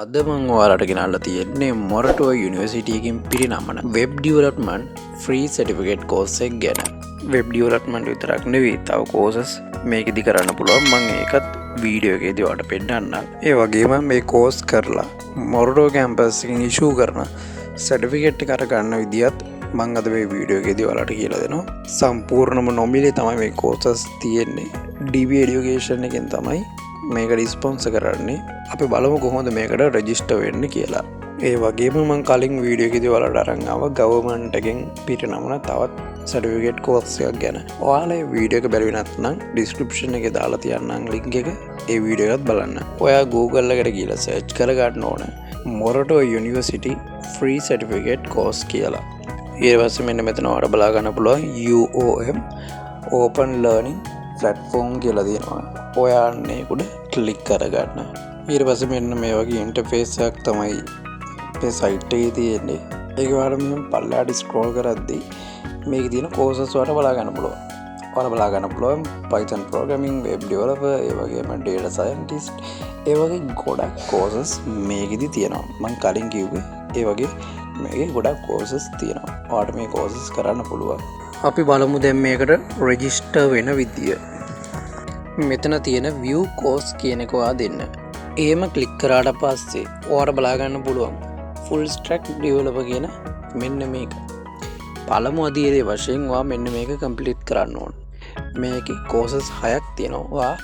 අද මං ඔයාලට ගෙනල්ලා තියෙන්නේ මොරටුව යුනිවර්සිටි එකකින් පිරිනමන web development free certificate course එක ගැන. වෙබ් ඩෙවලොප්මන්ට් විතරක් නෙවෙයි තව කෝසස් මේකෙදි කරන්න පුළුවන්. මම ඒකත් වීඩියෝ එකේදී ඔයාලට පෙන්නන්නම්. ඒ වගේම මේ කෝස් කරලා මොරටුව කැම්පස් එකකින් ඉෂුව කරන සර්ටිෆිකේට් එක අරගන්න විදියත් මං අද මේ වීඩියෝ එකේදී ඔයාලට කියලා දෙනවා. සම්පූර්ණම නොමිලේ තමයි මේ කෝසස් තියෙන්නේ. DB එඩියුකේෂන් එකෙන් තමයි මේක ස්පොන්සර් කරන්නේ. අපි බලමු කොහොමද මේකට රෙජිස්ටර් වෙන්න කියලා. ඒ වගේම මම කලින් වීඩියෝ එකේදී ඔයාලට අරන් ආවා ගවර්න්මන්ට් එකෙන් පිරිනමන තවත් සර්ටිෆිකේට් කෝස් එකක් ගැන. ඔයාලා මේ වීඩියෝ එක බැලුවේ නැත්නම් ඩිස්ක්‍රිප්ෂන් එකේ දාලා තියන්නම් ලින්ක් එක. ඒ වීඩියෝ එකත් බලන්න. ඔයා Google එකට ගිහලා සර්ච් කරගන්න ඕන Moratuwa university free certificate course කියලා. ඊට පස්සේ මෙන්න මෙතන ඔයාලට බලා ගන්න පුළුවන් UOM Open Learning Platform කියලා දෙනවා. ඔයා අන්නේ උඩ ක්ලික් කරගන්න. ඊට පස්සේ මෙන්න මේ වගේ ඉන්ටර්ෆේස් එකක් තමයි මේ සයිට් එකේ තියෙන්නේ. ඒක ඔයාලා මෙන්න පල්ලෙහාට ස්ක්‍රෝල් කරද්දී මේකේ තියෙන කෝසස් වලට බලා ගන්න පුළුවන්. ඔයාලා බලා ගන්න පුළුවන් Python programming, web developer, ඒ වගේම data scientist, ඒ වගේ ගොඩක් කෝසස් මේකෙදි තියෙනවා. මම කලින් කිව්වේ ඒ වගේ මේකේ ගොඩක් කෝසස් තියෙනවා. ඔයාලට මේ කෝසස් කරන්න පුළුවන්. අපි බලමු දැන් මේකට රෙජිස්ටර් වෙන විදිය. මෙතන තියෙන view course කියන එක ඔයා දෙන්න. එහෙම ක්ලික් කරාට පස්සේ ඔයාලට බලා ගන්න පුළුවන් full stack developer කියන මෙන්න මේක. පළමු අදියරේ වශයෙන් ඔයා මෙන්න මේක complete කරන්න ඕන. මේකේ courses 6ක් තියෙනවා. ඔයා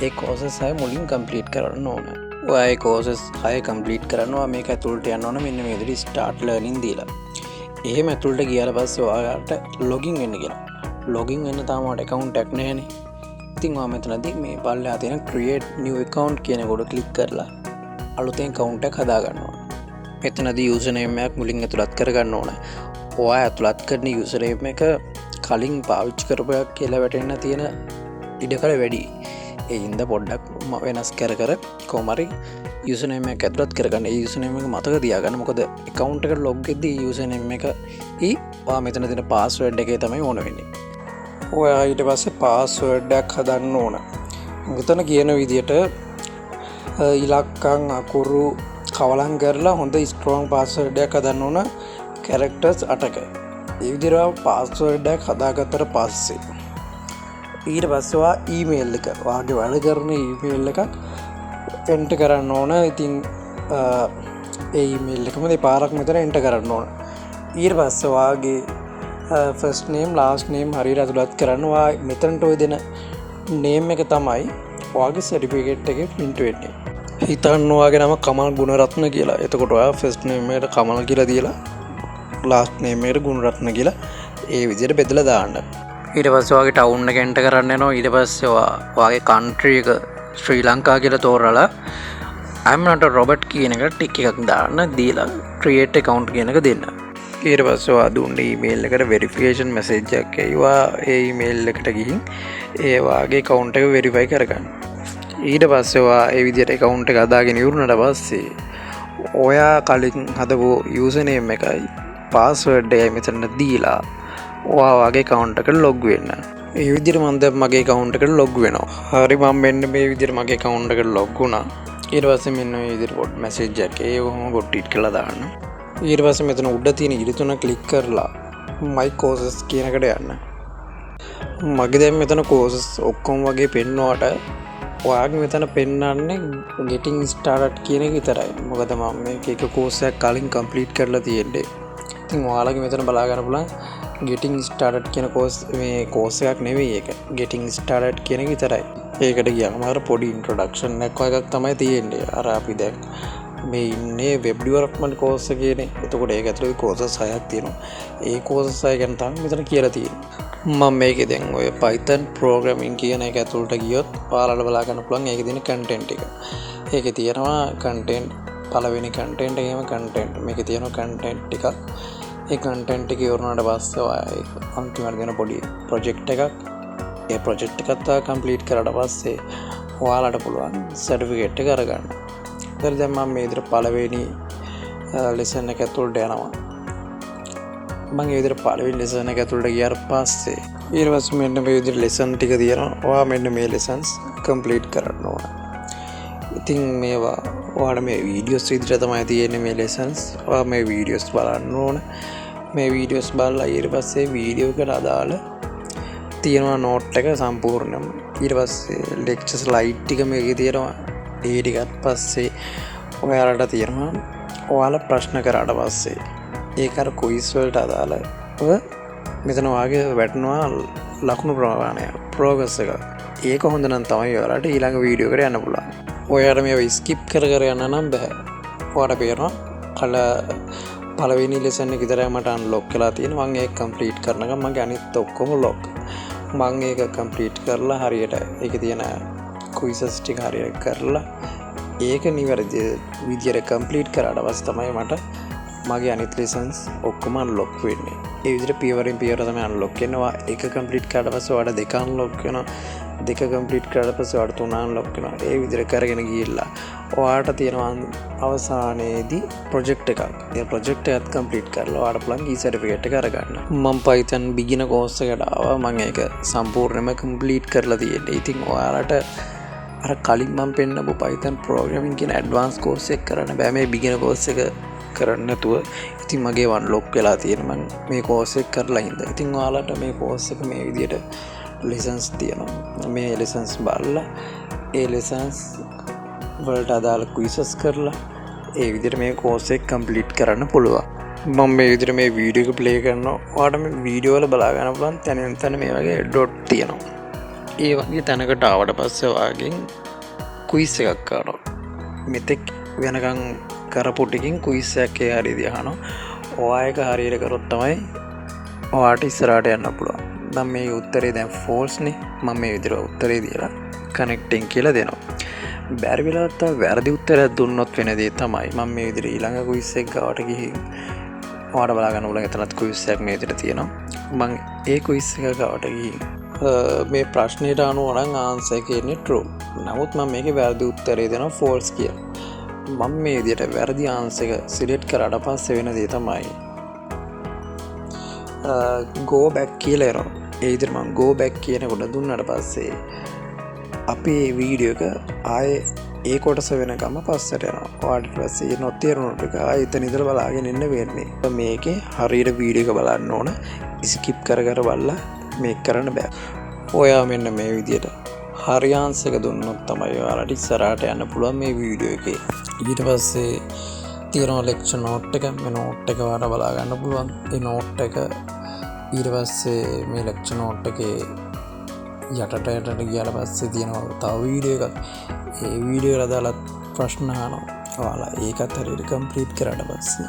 ඒ courses 6 මුලින් complete කරන්න ඕන. ඔයා ඒ courses 6 complete කරනවා මේක ඇතුළට යන්න ඕන මෙන්න මේ විදිහට start learning දීලා. එහෙම ඇතුළට ගියාට පස්සේ ඔයාලට login වෙන්න කියලා. login වෙන්න තාම ඔයාලට account එකක් නැහැනේ. ඉතින් ඔයා මෙතනදී මේ පල්ලෙහා තියෙන create new account කියන කොට ක්ලික් කරලා අලුතෙන් account එකක් හදා ගන්නවා. මෙතනදී username එකක් මුලින් ඇතුළත් කරගන්න ඕන. ඔයා ඇතුළත් කරන username එක කලින් පාවිච්චි කරපු එකක් කියලා වැටෙන්න තියෙන ඉඩකඩ වැඩි. ඒ හින්දා පොඩ්ඩක් වෙනස් කර කොහොම හරි username එක ඇතුළත් කරගන්න. ඒ username එක මතක තියාගන්න. මොකද account එකට log වෙද්දී username එක ඔයා මෙතන තියෙන password එකේ තමයි ඕන වෙන්නේ. ඔයා ඊට පස්සේ පාස්වර්ඩ් එකක් හදන්න ඕන. මෙතන කියන විදිහට ඉලක්කම් අකුරු කවලම් කරලා හොඳ ස්ට්‍රෝං පාස්වර්ඩ් එකක් හදන්න ඕන කැරක්ටර්ස් 8ක. ඒ විදිහට පාස්වර්ඩ් එකක් හදාගත්තට පස්සේ ඊට පස්සේ ඔයා ඊමේල් එක ඔයාගේ වැඩ කරන ඊමේල් එකක් එන්ටර් කරන්න ඕන. ඉතින් ඒ ඊමේල් එකම දෙපාරක් මෙතන එන්ටර් කරන්න ඕන. ඊට පස්සේ ඔයාගේ ෆස්ට් නේම් ලාස්ට් නේම් හරියට ඇතුළත් කරන්න. ඔයා මෙතනට ඔය දෙන නේම් එක තමයි ඔයාගේ සර්ටිෆිකේට් එකේ print වෙන්නේ. හිතන්න ඔයාගේ නම කමල් ගුණරත්න කියලා. එතකොට ඔයා ෆස්ට් නේම් එකට කමල් කියලා දීලා ලාස්ට් නේම් එකට ගුණරත්න කියලා ඒ විදිහට බෙදලා දාන්න. ඊට පස්සේ ඔයාගේ ටවුන් එක එන්ටර් කරන්න යනවා. ඊට පස්සේ ඔයාගේ කන්ට්‍රි එක ශ්‍රී ලංකා කියලා තෝරලා I'm not a robot කියන එකට ටික් එකක් දාන්න. දීලා create account කියන එක දෙන්න. ඊට පස්සේ ඔයා දුන්න ඊමේල් එකට වෙරිෆිකේෂන් මැසේජ් එකක් එයිවා. ඒ ඊමේල් එකට ගිහින් ඒ වාගේ account එක වෙරිෆයි කරගන්න. ඊට පස්සේ ඔයා ඒ විදිහට account එක හදාගෙන ඉවරනට පස්සේ ඔයා කලින් හදපු user name එකයි password එකයි මෙතන දීලා ඔයා වාගේ account එකට log වෙන්න. ඒ විදිහට මම දැන් මගේ account එකට log වෙනවා. හරි මම මෙන්න මේ විදිහට මගේ account එකට log වුණා. ඊට පස්සේ මෙන්න මේ විදිහට පොඩ් මැසේජ් එකක් ඒකම පොඩ්ඩක් කරලා දාන්න. ඊට පස්සේ මෙතන උඩ තියෙන ඉරි තුන ක්ලික් කරලා my courses කියන එකට යන්න. මගේ දැන් මෙතන courses ඔක්කොම වගේ පෙන්වුවාට ඔයාගේ මෙතන පෙන්වන්නේ getting started කියන එක විතරයි. මොකද මම මේක එක course එකක් කලින් complete කරලා තියෙන්නේ. ඉතින් ඔයාලගේ මෙතන බලා ගන්න පුළුවන් getting started කියන course එකක් නෙවෙයි ඒක. getting started කියන එක විතරයි. ඒකට ගියාම අර පොඩි introduction එකක් තමයි තියෙන්නේ. අර අපි දැන් මේ ඉන්නේ වෙබ් ඩෙවලොප්මන්ට් කෝස් එකේනේ. එතකොට ඒක ඇතුළේ කෝසස් 6ක් තියෙනවා. ඒ කෝසස් 6 ගැන තමයි මෙතන කියලා තියෙන්නේ. මම මේකේ දැන් ඔය Python programming කියන එක ඇතුළට ගියොත් ඔයාලට බලා ගන්න පුළුවන් ඒකේ තියෙන content එක. ඒකේ තියෙනවා content පළවෙනි content එකේම content. මේකේ තියෙනවා content ටිකක්. ඒ content එක ඉවරනාට පස්සේ ඔයා අන්තිමට දෙන පොඩි project එකක්. ඒ project එකත් complete කරාට පස්සේ ඔයාලට පුළුවන් certificate එක අරගන්න. දැන් මම මේ විදිහට පළවෙනි ලෙසන් එක ඇතුළට යනවා. මම මේ විදිහට පළවෙනි ලෙසන් එක ඇතුළට ගියාට පස්සේ ඊට පස්සේ මෙන්න මේ විදිහට ලෙසන් ටික තියෙනවා. ඔයා මෙන්න මේ lessons complete කරන්න ඕන. ඉතින් මේවා ඔයාට මේ වීඩියෝස් විදිහට තමයි තියෙන්නේ මේ ලෙසන්ස්. ඔයා මේ වීඩියෝස් බලන්න ඕන. මේ වීඩියෝස් බලලා ඊට පස්සේ වීඩියෝ එකට අදාළ තියෙනවා නෝට් එක සම්පූර්ණයෙන්ම. ඊට පස්සේ ලෙක්චර් ස්ලයිඩ් ටික මේකේ තියෙනවා. ඒ ටිකත් පස්සේ ඔයාලට තියෙනවා ඔයාලා ප්‍රශ්න කරාට පස්සේ ඒක අර ක්විස් වලට අදාළව මෙතන වාගේ වැටෙනවා ලකුණු ප්‍රමාණය ප්‍රෝග්‍රස් එක. ඒක හොඳ නම් තමයි ඔයාලට ඊළඟ වීඩියෝ එකට යන්න පුළුවන්. ඔයාට මේව ස්කිප් කර යන්න නම් බෑ. ඔයාට පේනවා කල පළවෙනි ලෙසන් එක විතරයි මට අන්ලොක් කරලා තියෙනවා. මම ඒක කම්ප්ලීට් කරනකම් මගේ අනිත් ඔක්කොම ලොක්. මම ඒක කම්ප්ලීට් කරලා හරියට ඒකේ තියෙන ක්විසස් ටික හරියට කරලා ඒක නිවැරදි විදියට කම්ප්ලීට් කරාට පස්සේ තමයි මට මගේ අනිත් ලෙසන්ස් ඔක්කොම අන්ලොක් වෙන්නේ. ඒ විදිහට පියවරින් පියවර තමයි අන්ලොක් වෙනවා. එක කම්ප්ලීට් කරාට පස්සේ ඔයාලට දෙක අන්ලොක් වෙනවා. දෙක කම්ප්ලීට් කරාට පස්සේ ඔයාලට තුන අන්ලොක් වෙනවා. ඒ විදිහට කරගෙන ගිහිල්ලා ඔයාලට තියෙනවා අවසානයේදී ප්‍රොජෙක්ට් එකක්. ඒ ප්‍රොජෙක්ට් එකත් කම්ප්ලීට් කරලා ඔයාලට පුළුවන් E සර්ටිෆිකේට් එක අරගන්න. මම Python beginner course එකට ආවා. මම ඒක සම්පූර්ණයෙන්ම කම්ප්ලීට් කරලා තියෙන්නේ. ඉතින් ඔයාලට අර කලින් මම පෙන්නපු Python programming කියන advanced course එක කරන්න බෑ මේ beginner course එක කරන්න නැතුව. ඉතින් මගේ unlock වෙලා තියෙන මම මේ course එක කරලා ඉඳලා. ඉතින් ඔයාලට මේ course එක මේ විදිහට lessons තියෙනවා. මේ lessons බලලා ඒ lessons වලට අදාළ quizzes කරලා ඒ විදිහට මේ course එක complete කරන්න පුළුවන්. මම මේ විදිහට මේ වීඩියෝ එක play කරනවා. ඔයාලට මේ වීඩියෝ වල බලා ගන්න පුළුවන් තැනින් තැන මේ වගේ dot තියෙනවා. ඒ වගේ තැනකට ආවට පස්සේ ඔයාගෙන් quiz එකක් කරනවා. මෙතෙක් වෙනකන් කරපු ටිකකින් quiz එකක් ඒ හරියදී අහනවා. ඔයා එක හරියට කරොත් තමයි ඔයාට ඉස්සරහට යන්න පුළුවන්. මම මේ උත්තරේ දැන් false නේ. මම මේ විදිහට උත්තරේ දීලා connecting කියලා දෙනවා. බැරි වෙලාවත් වැරදි උත්තරයක් දුන්නොත් වෙන දේ තමයි මම මේ විදිහට ඊළඟ quiz එක ගාවට ගිහින් ඔයාලට බලා ගන්න උලන් එතනත් quiz එකක් මේ විදිහට තියෙනවා. මම ඒ quiz එක ගාවට ගිහින් මේ ප්‍රශ්නයට අනුව නම් ආන්සර් එක එන්නේ true. නමුත් මම මේකේ වැරදි උත්තරේ දෙනවා false කියලා. මම මේ විදිහට වැරදි ආන්සර් එක සිලෙක්ට් කරාට පස්සේ වෙන දේ තමයි go back කියලා එනවා. ඒ විදිහට මම go back කියනකොට දුන්නාට පස්සේ අපේ වීඩියෝ එක ආයේ ඒ කොටස වෙනකම් පස්සට යනවා. ඔයාලට පස්සේ නොතේරුණොත් එක ආයෙ එතන ඉඳලා බලාගෙන ඉන්න වෙන්නේ. මේකේ හරියට වීඩියෝ එක බලන්න ඕන. ස්කිප් කර බලලා මේක කරන්න බෑ. ඔයා මෙන්න මේ විදිහට හරි ආන්සර් එක දුන්නොත් තමයි ඔයාලට ඉස්සරහට යන්න පුළුවන් මේ වීඩියෝ එකේ. ඊට පස්සේ තියෙනවා ලෙක්චර් නෝට් එක. මේ නෝට් එක ඔයාලට බලා ගන්න පුළුවන්. ඒ නෝට් එක ඊට පස්සේ මේ ලෙක්චර් නෝට් එකේ යටට ගියාට පස්සේ තියෙනවා තව වීඩියෝ එකක්. ඒ වීඩියෝ වල දාලා ප්‍රශ්න අහනවා. ඔයාලා ඒකත් හරියට කම්ප්ලීට් කරාට පස්සේ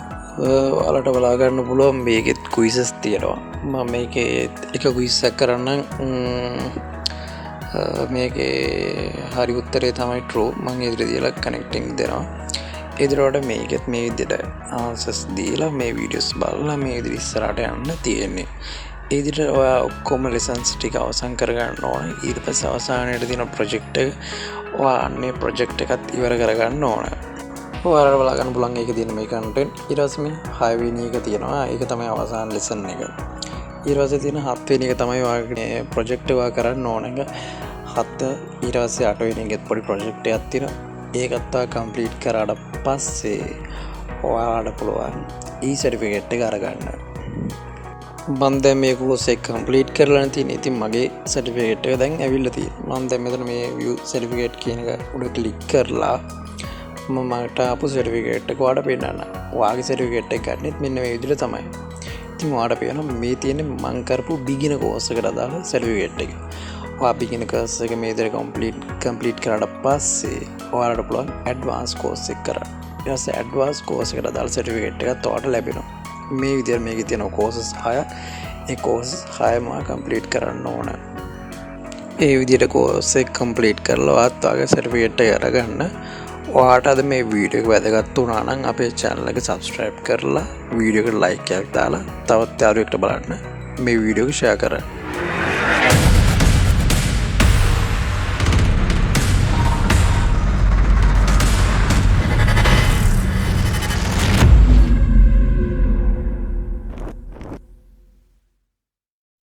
ඔයාලට බලා ගන්න පුළුවන් මේකෙත් ක්විසස් තියෙනවා. මම මේකේ එක ක්විස් එකක් කරන්නම්. මේකේ හරි උත්තරේ තමයි true. මම ඉදිරිය දීලා connecting දෙනවා. ඉදිරියට මේකෙත් මේ විදිහට answers දීලා මේ videos බලලා මේ විදිහට ඉස්සරහට යන්න තියෙන්නේ. ඒ විදිහට ඔයා ඔක්කොම lessons ටික අවසන් කරගන්න ඕනේ. ඊට පස්සේ අවසානයේදී තියෙන project එක ඔයා අන්නේ project එකත් ඉවර කරගන්න ඕනේ. ඔයාලට බලා ගන්න පුළුවන් ඒකේ තියෙන මේ content. ඊට පස්සේ මේ 6 වෙනි එක තියෙනවා. ඒක තමයි අවසාන lesson එක. ඊට පස්සේ තියෙන 7 වෙනි එක තමයි ඔයාගේ project එක කරන්න ඕන එක. 7 ඊට පස්සේ 8 වෙනි එකෙත් පොඩි project එකක් තියෙනවා. ඒකත් ඔයා complete කරාට පස්සේ ඔයාලට පුළුවන් E certificate එක අරගන්න. මම දැන් මේ course එක complete කරලා තියෙනවා. ඉතින් මගේ certificate එක දැන් ඇවිල්ලා තියෙනවා. මම දැන් මෙතන මේ view certificate කියන එක උඩ click කරලා මට ආපු certificate එක ඔයාලට පෙන්නන්න. ඔයාගේ certificate එක ගන්නෙත් මෙන්න මේ විදිහට තමයි. ඉතින් ඔයාලට පේනවා මේ තියෙන්නේ මම කරපු beginner course එකට අදාළ certificate එක. ඔයා beginner course එක මේ විදිහට complete කරාට පස්සේ ඔයාලට පුළුවන් advanced course එක කරන්න. ඊට පස්සේ advanced course එකට අදාළ certificate එකත් ඔයාලට ලැබෙනවා. මේ විදිහට මේකේ තියෙන courses 6. ඒ courses 6ම complete කරන්න ඕන. ඒ විදිහට course එක complete කරලා ඔයාත් ඔයාගේ certificate එක අරගන්න. ඔයාට අද මේ වීඩියෝ එක වැදගත් වුණා නම් අපේ channel එක subscribe කරලා වීඩියෝ එකට like එකක් දාලා තවත් යාළුවෙක්ට බලන්න මේ වීඩියෝ එක share කරන්න.